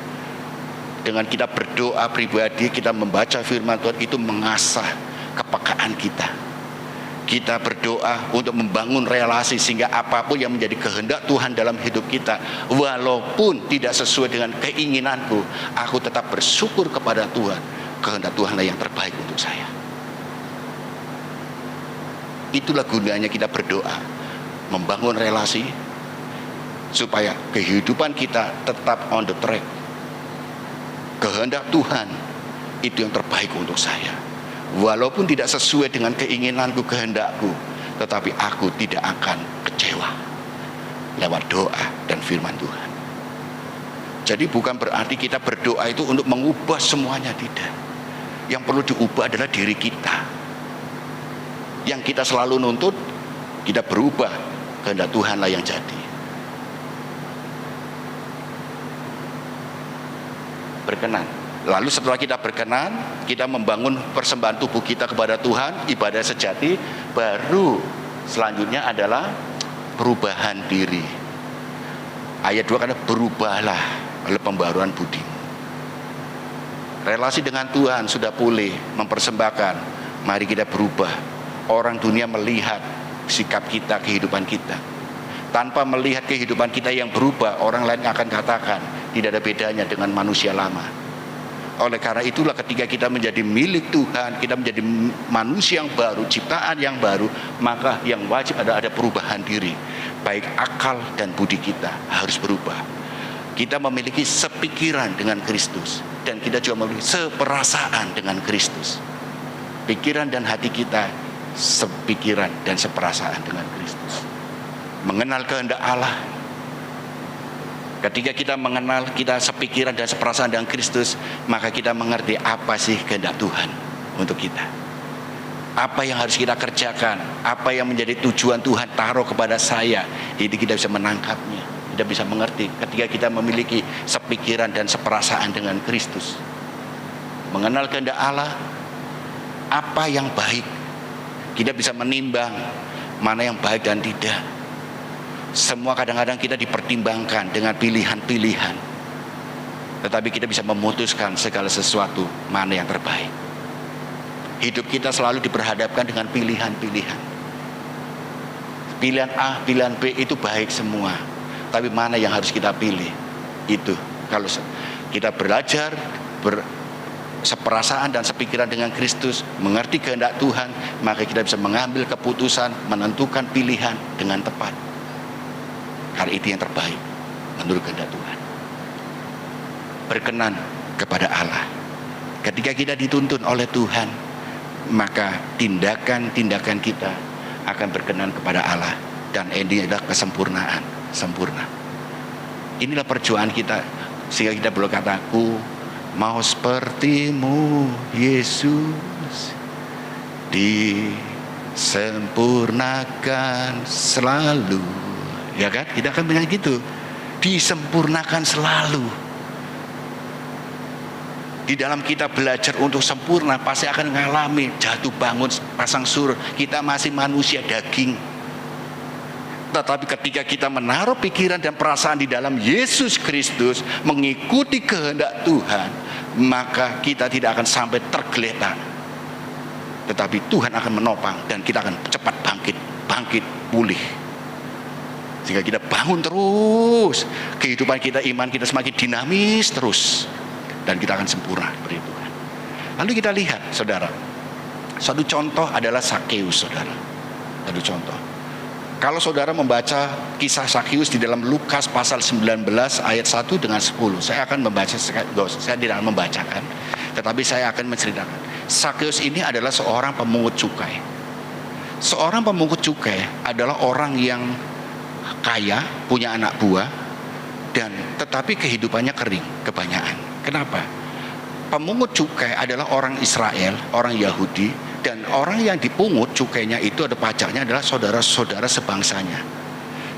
Dengan kita berdoa pribadi, kita membaca firman Tuhan, itu mengasah kepekaan kita. Kita berdoa untuk membangun relasi sehingga apapun yang menjadi kehendak Tuhan dalam hidup kita, walaupun tidak sesuai dengan keinginanku, aku tetap bersyukur kepada Tuhan. Kehendak Tuhanlah yang terbaik untuk saya. Itulah gunanya kita berdoa, membangun relasi supaya kehidupan kita tetap on the track. Kehendak Tuhan itu yang terbaik untuk saya. Walaupun tidak sesuai dengan keinginanku, kehendakku, tetapi aku tidak akan kecewa lewat doa dan firman Tuhan. Jadi bukan berarti kita berdoa itu untuk mengubah semuanya, tidak. Yang perlu diubah adalah diri kita. Yang kita selalu nuntut, kita berubah, kehendak Tuhanlah yang jadi. Berkenan. Lalu setelah kita berkenan, kita membangun persembahan tubuh kita kepada Tuhan, ibadah sejati. Baru selanjutnya adalah perubahan diri. Ayat 2 kata berubahlah oleh pembaruan budi. Relasi dengan Tuhan sudah pulih, mempersembahkan. Mari kita berubah. Orang dunia melihat sikap kita, kehidupan kita. Tanpa melihat kehidupan kita yang berubah, orang lain akan katakan tidak ada bedanya dengan manusia lama. Oleh karena itulah ketika kita menjadi milik Tuhan, kita menjadi manusia yang baru, ciptaan yang baru, maka yang wajib ada perubahan diri. Baik akal dan budi kita harus berubah. Kita memiliki sepikiran dengan Kristus, dan kita juga memiliki seperasaan dengan Kristus. Pikiran dan hati kita sepikiran dan seperasaan dengan Kristus. Mengenal kehendak Allah. Ketika kita mengenal, kita sepikiran dan seperasaan dengan Kristus, maka kita mengerti apa sih kehendak Tuhan untuk kita. Apa yang harus kita kerjakan, apa yang menjadi tujuan Tuhan taruh kepada saya, itu kita bisa menangkapnya, kita bisa mengerti ketika kita memiliki sepikiran dan seperasaan dengan Kristus. Mengenal kehendak Allah, apa yang baik, kita bisa menimbang mana yang baik dan tidak. Semua kadang-kadang kita dipertimbangkan dengan pilihan-pilihan, tetapi kita bisa memutuskan segala sesuatu mana yang terbaik. Hidup kita selalu diperhadapkan dengan pilihan-pilihan. Pilihan A, pilihan B itu baik semua, tapi mana yang harus kita pilih? Itu kalau kita belajar seperasaan dan sepikiran dengan Kristus, mengerti kehendak Tuhan, maka kita bisa mengambil keputusan, menentukan pilihan dengan tepat. Karena itu yang terbaik menurut kehendak Tuhan. Berkenan kepada Allah. Ketika kita dituntun oleh Tuhan, maka tindakan-tindakan kita akan berkenan kepada Allah, dan ini adalah kesempurnaan, sempurna. Inilah perjuangan kita, sehingga kita boleh kata, aku mau sepertimu Yesus, disempurnakan selalu. Ya kan? Kita akan bilang gitu, disempurnakan selalu. Di dalam kita belajar untuk sempurna, pasti akan mengalami jatuh bangun, pasang surut. Kita masih manusia daging. Tetapi ketika kita menaruh pikiran dan perasaan di dalam Yesus Kristus, mengikuti kehendak Tuhan, maka kita tidak akan sampai tergeletak. Tetapi Tuhan akan menopang, dan kita akan cepat bangkit, pulih. Sehingga kita bangun terus, kehidupan kita, iman kita semakin dinamis terus, dan kita akan sempurna beri Tuhan. Lalu kita lihat, saudara, satu contoh adalah Sakeus, saudara. Satu contoh. Kalau saudara membaca kisah Sakeus di dalam Lukas pasal 19 ayat 1 dengan 10, saya akan membaca, saya tidak akan membacakan, tetapi saya akan menceritakan. Sakeus ini adalah seorang pemungut cukai. Seorang pemungut cukai adalah orang yang kaya, punya anak buah, dan tetapi kehidupannya kering, kebanyakan. Kenapa? Pemungut cukai adalah orang Israel, orang Yahudi, dan orang yang dipungut cukainya itu ada pajaknya adalah saudara-saudara sebangsanya.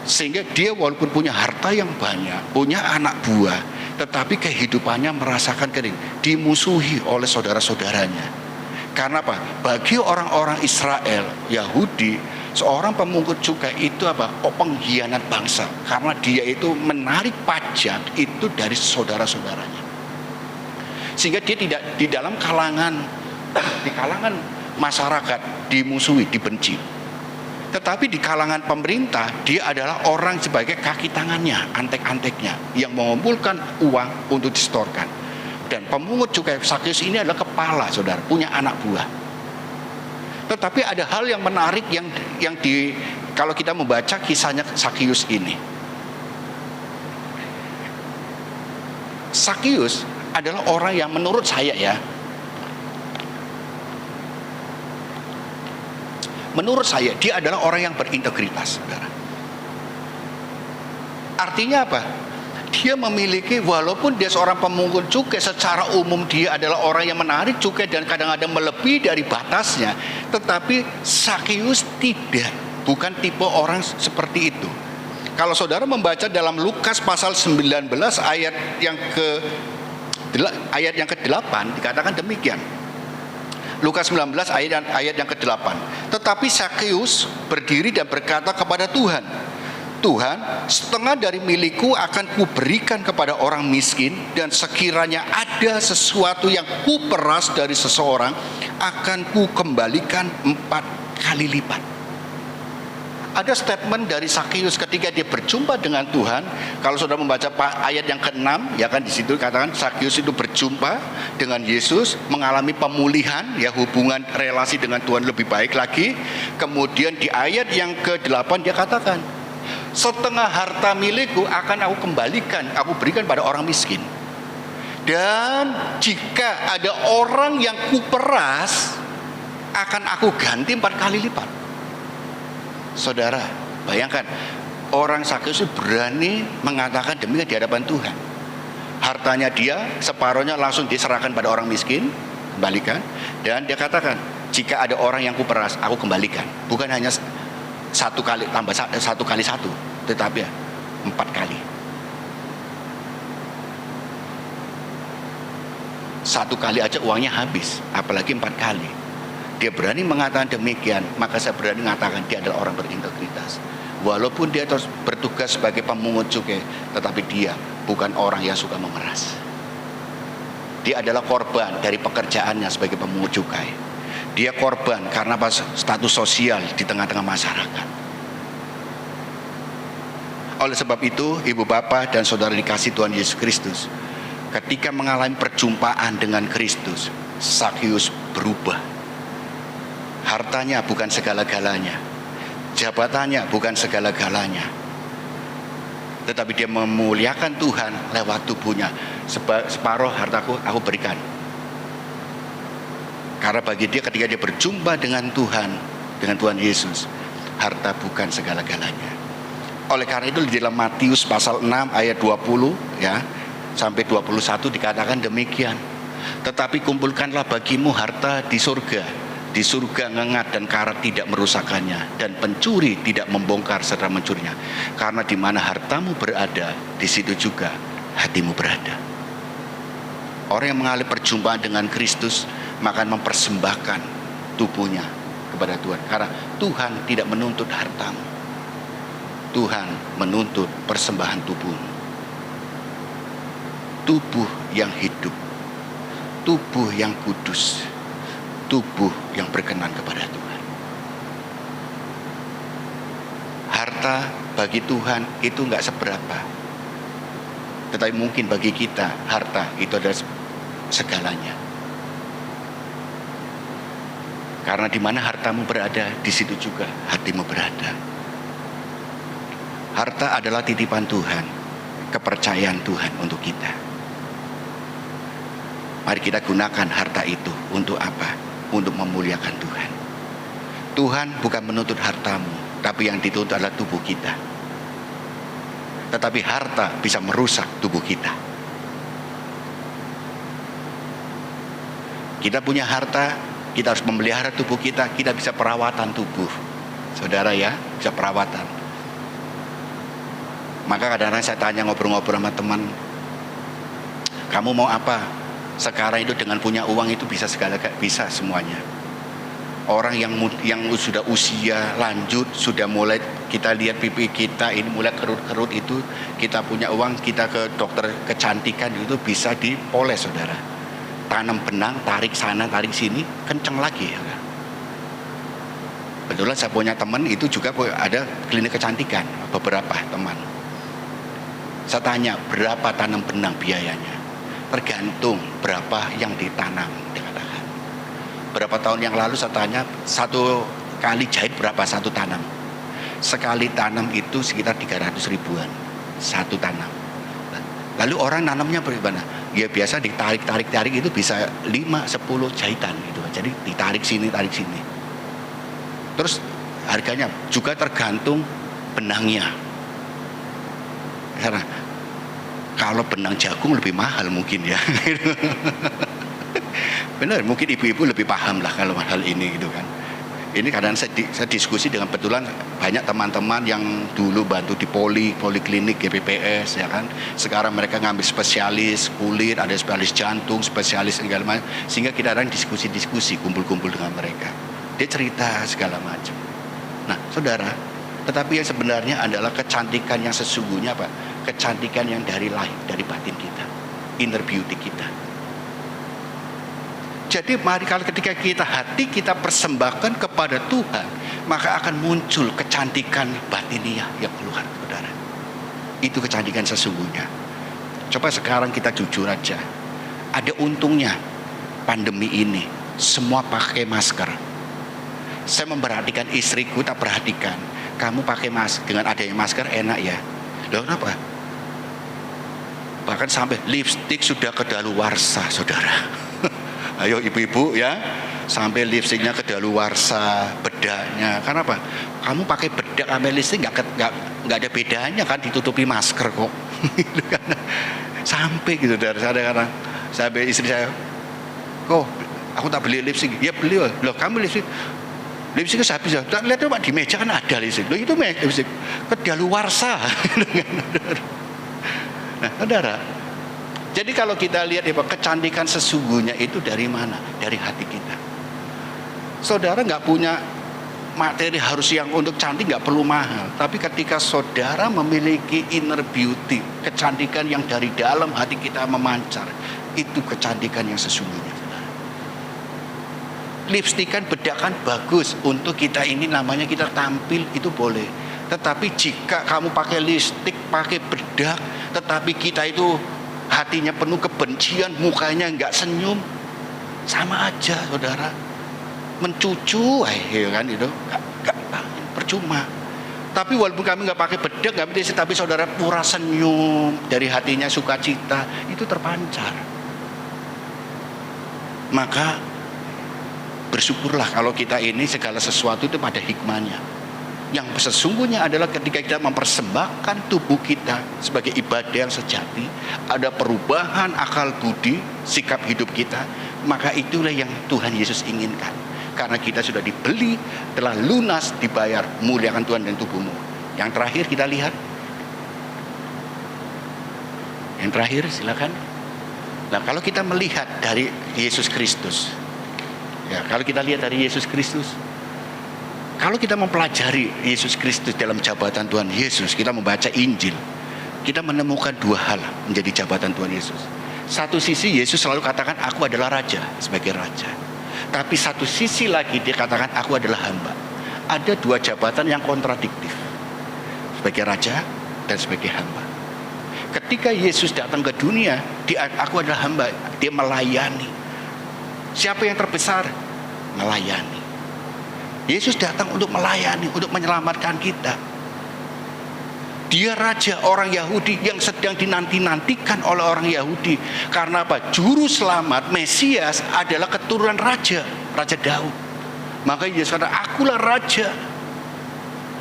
Sehingga dia walaupun punya harta yang banyak, punya anak buah, tetapi kehidupannya merasakan kering, dimusuhi oleh saudara-saudaranya. Karena apa? Bagi orang-orang Israel, Yahudi, seorang pemungut cukai itu apa? Pengkhianat bangsa, karena dia itu menarik pajak itu dari saudara-saudaranya. Sehingga dia tidak di dalam kalangan masyarakat dimusuhi, dibenci. Tetapi di kalangan pemerintah, dia adalah orang sebagai kaki tangannya, antek-anteknya, yang mengumpulkan uang untuk disetorkan. Dan pemungut cukai Sakeus ini adalah kepala, saudara, punya anak buah. Tetapi ada hal yang menarik kalau kita membaca kisahnya Sakeus ini. Sakeus adalah orang yang menurut saya ya, Menurut saya dia adalah orang yang berintegritas, saudara. Artinya apa? Dia memiliki, walaupun dia seorang pemungut cukai, secara umum dia adalah orang yang menarik cukai dan kadang-kadang melebihi dari batasnya, tetapi Sakeus tidak, bukan tipe orang seperti itu. Kalau saudara membaca dalam Lukas pasal 19 ayat yang ke-8 dikatakan demikian. Lukas 19 ayat yang ke-8. Tetapi Sakeus berdiri dan berkata kepada Tuhan, Tuhan, setengah dari milikku akan kuberikan kepada orang miskin, dan sekiranya ada sesuatu yang kuperas dari seseorang, akan kukembalikan 4 kali lipat. Ada statement dari Sakeus ketika dia berjumpa dengan Tuhan. Kalau saudara membaca ayat yang ke-6, ya kan, di situ katakan Sakeus itu berjumpa dengan Yesus, mengalami pemulihan, ya, hubungan relasi dengan Tuhan lebih baik lagi. Kemudian di ayat yang ke-8 dia katakan, setengah harta milikku akan aku kembalikan, aku berikan pada orang miskin. Dan jika ada orang yang kuperas, akan aku ganti 4 kali lipat. Saudara, bayangkan, orang Sakeus itu berani mengatakan demikian di hadapan Tuhan. Hartanya dia, separuhnya langsung diserahkan pada orang miskin, kembalikan. Dan dia katakan, jika ada orang yang kuperas, aku kembalikan. Bukan hanya 1 kali tambah 1 kali 1, tetapi 4 kali. 1 kali aja uangnya habis, apalagi 4 kali. Dia berani mengatakan demikian, maka saya berani mengatakan dia adalah orang berintegritas. Walaupun dia terus bertugas sebagai pemungut cukai, tetapi dia bukan orang yang suka memeras. Dia adalah korban dari pekerjaannya sebagai pemungut cukai. Dia korban karena status sosial di tengah-tengah masyarakat. Oleh sebab itu, ibu bapa dan saudara dikasih Tuhan Yesus Kristus, ketika mengalami perjumpaan dengan Kristus, Sakeus berubah. Hartanya bukan segala-galanya, jabatannya bukan segala-galanya, tetapi dia memuliakan Tuhan lewat tubuhnya. Separuh hartaku aku berikan. Karena bagi dia ketika dia berjumpa dengan Tuhan Yesus, harta bukan segala-galanya. Oleh karena itu di dalam Matius pasal 6 ayat 20 ya sampai 21 dikatakan demikian. Tetapi kumpulkanlah bagimu harta di surga. Di surga ngengat dan karat tidak merusakkannya, dan pencuri tidak membongkar serta mencurinya. Karena di mana hartamu berada, di situ juga hatimu berada. Orang yang mengalami perjumpaan dengan Kristus maka mempersembahkan tubuhnya kepada Tuhan. Karena Tuhan tidak menuntut hartamu, Tuhan menuntut persembahan tubuhmu. Tubuh yang hidup, tubuh yang kudus, tubuh yang berkenan kepada Tuhan. Harta bagi Tuhan itu enggak seberapa, tetapi mungkin bagi kita harta itu adalah segalanya. Karena di mana hartamu berada, di situ juga hatimu berada. Harta adalah titipan Tuhan, kepercayaan Tuhan untuk kita. Mari kita gunakan harta itu untuk apa? Untuk memuliakan Tuhan. Tuhan bukan menuntut hartamu, tapi yang dituntut adalah tubuh kita. Tetapi harta bisa merusak tubuh kita. Kita punya harta, kita harus memelihara tubuh kita. Kita bisa perawatan tubuh, saudara ya, bisa perawatan. Maka kadang-kadang saya tanya, ngobrol-ngobrol sama teman, kamu mau apa? Sekarang itu dengan punya uang itu bisa bisa semuanya. Orang yang sudah usia lanjut, sudah mulai kita lihat pipi kita ini mulai kerut-kerut, itu kita punya uang, kita ke dokter kecantikan itu bisa dipoles, saudara. Tanam benang, tarik sana, tarik sini, kenceng lagi ya. Kebetulan saya punya teman itu juga ada klinik kecantikan, beberapa teman. Saya tanya, berapa tanam benang biayanya? Tergantung berapa yang ditanam, dikatakan. Berapa tahun yang lalu saya tanya, 1 kali jahit berapa 1 tanam? Sekali tanam itu sekitar 300 ribuan 1 tanam. Lalu orang nanamnya bagaimana? Ya biasa ditarik itu bisa 5-10 jahitan gitu. Jadi ditarik sini, tarik sini. Terus harganya juga tergantung benangnya. Karena kalau benang jagung lebih mahal mungkin ya. Benar, mungkin ibu-ibu lebih paham lah kalau hal ini gitu kan. Ini kadang saya diskusi dengan betulan banyak teman-teman yang dulu bantu di poliklinik GPPS ya kan. Sekarang mereka ngambil spesialis kulit, ada spesialis jantung, spesialis segala macam. Sehingga kita kadang diskusi-diskusi, kumpul-kumpul dengan mereka. Dia cerita segala macam. Nah, saudara, tetapi yang sebenarnya adalah kecantikan yang sesungguhnya apa? Kecantikan yang dari lahir, dari batin kita, inner beauty kita. Jadi mari kalau ketika hati kita persembahkan kepada Tuhan, maka akan muncul kecantikan batiniah yang keluar, saudara. Itu kecantikan sesungguhnya. Coba sekarang kita jujur aja. Ada untungnya pandemi ini, semua pakai masker. Saya memperhatikan istriku, tak perhatikan. Kamu pakai masker, dengan adanya masker enak ya. Loh kenapa? Bahkan sampai lipstik sudah kedaluarsa, saudara. Ayo ibu-ibu ya, sampai lipstiknya kedaluarsa, bedaknya. Karena apa? Kamu pakai bedak sampai lipstik nggak ada bedanya kan, ditutupi masker kok. Sampai gitu dari saya, sampai istri saya, kok aku tak beli lipstik? Ya beli loh, kamu lipstiknya habis ya. Lihat coba di meja kan ada lipstik. Loh itu lipstik kedaluarsa. Nah, saudara. Jadi kalau kita lihat ya, kecantikan sesungguhnya itu dari mana? Dari hati kita. Saudara nggak punya materi harus yang untuk cantik, nggak perlu mahal. Tapi ketika saudara memiliki inner beauty, kecantikan yang dari dalam hati kita memancar, itu kecantikan yang sesungguhnya. Lipstikan, bedakan bagus untuk kita ini, namanya kita tampil, itu boleh. Tetapi jika kamu pakai lipstik, pakai bedak, tetapi kita itu hatinya penuh kebencian, mukanya nggak senyum, sama aja saudara, mencucu, kan itu, nggak percuma. Tapi walaupun kami nggak pakai bedak, nggak bisa, tapi saudara pura senyum dari hatinya, sukacita itu terpancar. Maka bersyukurlah kalau kita ini segala sesuatu itu pada hikmahnya. Yang sesungguhnya adalah ketika kita mempersembahkan tubuh kita sebagai ibadah yang sejati, ada perubahan akal budi, sikap hidup kita, maka itulah yang Tuhan Yesus inginkan. Karena kita sudah dibeli, telah lunas, dibayar, muliakan Tuhan dan tubuhmu. Yang terakhir kita lihat. Yang terakhir silakan. Nah, kalau kita melihat dari Yesus Kristus, ya, kalau kita lihat dari Yesus Kristus, kalau kita mempelajari Yesus Kristus dalam jabatan Tuhan Yesus, kita membaca Injil, kita menemukan dua hal menjadi jabatan Tuhan Yesus. Satu sisi Yesus selalu katakan aku adalah raja, sebagai raja. Tapi satu sisi lagi dia katakan aku adalah hamba. Ada dua jabatan yang kontradiktif, sebagai raja dan sebagai hamba. Ketika Yesus datang ke dunia, aku adalah hamba, dia melayani. Siapa yang terbesar? Melayani. Yesus datang untuk melayani, untuk menyelamatkan kita. Dia raja orang Yahudi yang sedang dinanti-nantikan oleh orang Yahudi. Karena apa? Juru selamat Mesias adalah keturunan raja, Raja Daud. Maka Yesus kata, akulah raja.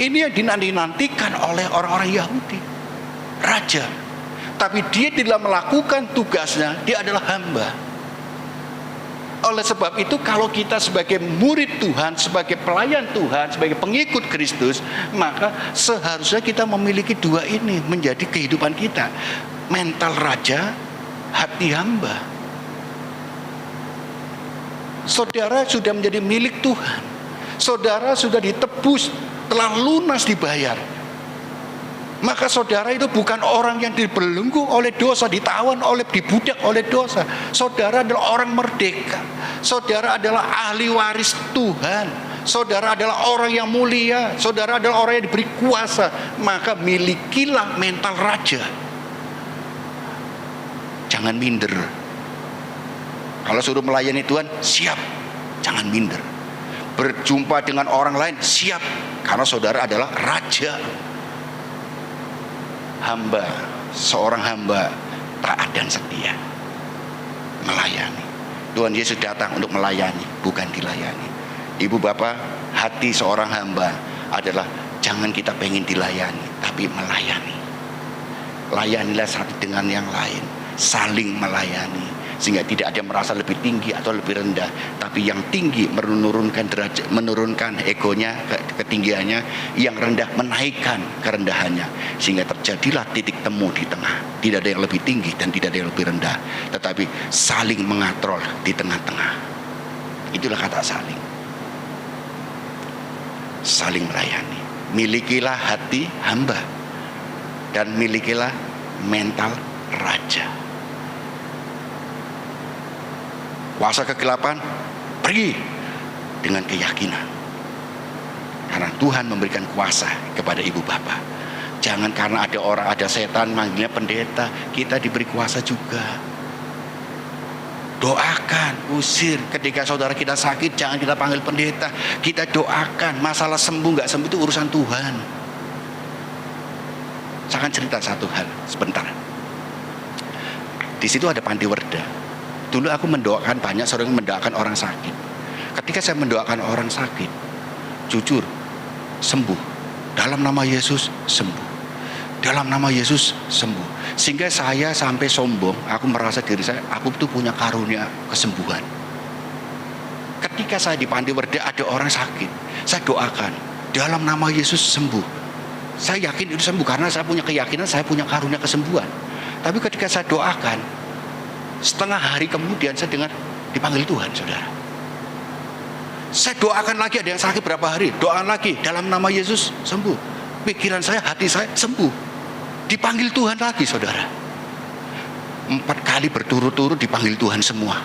Ini yang dinanti-nantikan oleh orang-orang Yahudi, raja. Tapi dia tidak melakukan tugasnya, dia adalah hamba. Oleh sebab itu kalau kita sebagai murid Tuhan, sebagai pelayan Tuhan, sebagai pengikut Kristus, maka seharusnya kita memiliki dua ini menjadi kehidupan kita. Mental raja, hati hamba. Saudara sudah menjadi milik Tuhan. Saudara sudah ditebus, telah lunas dibayar. Maka saudara itu bukan orang yang dibelenggu oleh dosa, ditawan oleh, dibudak oleh dosa. Saudara adalah orang merdeka. Saudara adalah ahli waris Tuhan. Saudara adalah orang yang mulia. Saudara adalah orang yang diberi kuasa. Maka milikilah mental raja. Jangan minder. Kalau suruh melayani Tuhan, siap. Jangan minder. Berjumpa dengan orang lain, siap. Karena saudara adalah raja. Hamba, seorang hamba taat dan setia, melayani. Tuhan Yesus datang untuk melayani, bukan dilayani. Ibu bapak, hati seorang hamba adalah jangan kita pengen dilayani, tapi melayani. Layanilah satu dengan yang lain, saling melayani, sehingga tidak ada merasa lebih tinggi atau lebih rendah, tapi yang tinggi menurunkan derajat, menurunkan egonya, ketinggiannya, yang rendah menaikkan kerendahannya, sehingga terjadilah titik temu di tengah. Tidak ada yang lebih tinggi dan tidak ada yang lebih rendah, tetapi saling mengatrol di tengah-tengah. Itulah kata saling. Saling melayani. Milikilah hati hamba dan milikilah mental raja. Kuasa kegelapan pergi dengan keyakinan, karena Tuhan memberikan kuasa kepada ibu bapa. Jangan karena ada orang, ada setan manggilnya pendeta, kita diberi kuasa juga. Doakan, usir. Ketika saudara kita sakit, jangan kita panggil pendeta, kita doakan. Masalah sembuh nggak sembuh itu urusan Tuhan. Saya akan cerita satu hal sebentar. Di situ ada panti werda. Dulu aku mendoakan, banyak sering mendoakan orang sakit. Ketika saya mendoakan orang sakit, jujur, sembuh. Dalam nama Yesus, sembuh. Dalam nama Yesus, sembuh. Sehingga saya sampai sombong, aku merasa diri saya, aku tuh punya karunia kesembuhan. Ketika saya di panti werda ada orang sakit, saya doakan, dalam nama Yesus sembuh. Saya yakin itu sembuh karena saya punya keyakinan, saya punya karunia kesembuhan. Tapi ketika saya doakan, setengah hari kemudian saya dengar dipanggil Tuhan, saudara. Saya doakan lagi, ada yang sakit berapa hari, doakan lagi, dalam nama Yesus sembuh. Pikiran saya, hati saya sembuh. Dipanggil Tuhan lagi, saudara. 4 kali berturut-turut dipanggil Tuhan semua.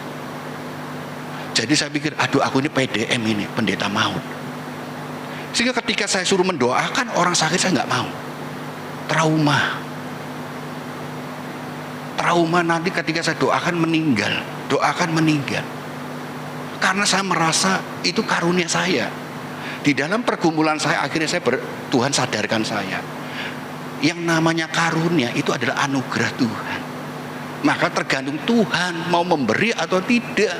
Jadi saya pikir, aduh aku ini PDM ini, pendeta maut. Sehingga ketika saya suruh mendoakan orang sakit, saya nggak mau. Trauma nanti ketika saya doakan meninggal. Karena saya merasa itu karunia saya. Di dalam pergumulan saya, akhirnya Tuhan sadarkan saya. Yang namanya karunia itu adalah anugerah Tuhan. Maka tergantung Tuhan mau memberi atau tidak.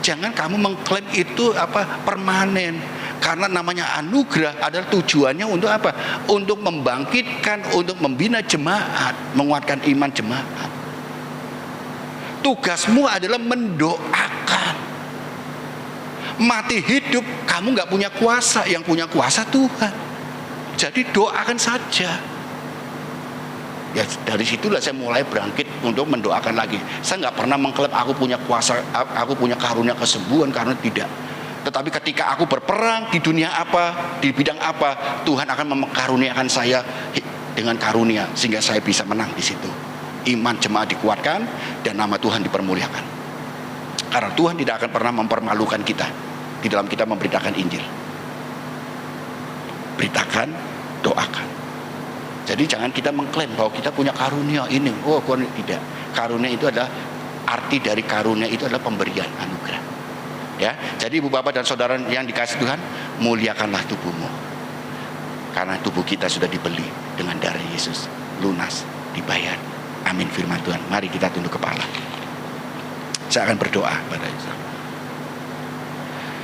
Jangan kamu mengklaim itu permanen. Karena namanya anugerah adalah tujuannya untuk apa? Untuk membangkitkan, untuk membina jemaat, menguatkan iman jemaat. Tugasmu adalah mendoakan. Mati hidup kamu nggak punya kuasa, yang punya kuasa Tuhan. Jadi doakan saja. Ya dari situlah saya mulai bangkit untuk mendoakan lagi. Saya nggak pernah mengklaim aku punya kuasa, aku punya karunia kesembuhan, karena tidak. Tetapi ketika aku berperang di dunia apa, di bidang apa, Tuhan akan memkaruniakan saya dengan karunia sehingga saya bisa menang di situ. Iman jemaat dikuatkan dan nama Tuhan dipermuliakan. Karena Tuhan tidak akan pernah mempermalukan kita di dalam kita memberitakan Injil. Beritakan, doakan. Jadi jangan kita mengklaim bahwa kita punya karunia ini. Oh, tidak. Karunia itu adalah, arti dari karunia itu adalah pemberian anugerah. Ya, jadi ibu bapak dan saudara yang dikasih Tuhan, muliakanlah tubuhmu. Karena tubuh kita sudah dibeli dengan darah Yesus, lunas, dibayar. Amin firman Tuhan. Mari kita tunduk kepala. Saya akan berdoa pada Yesus.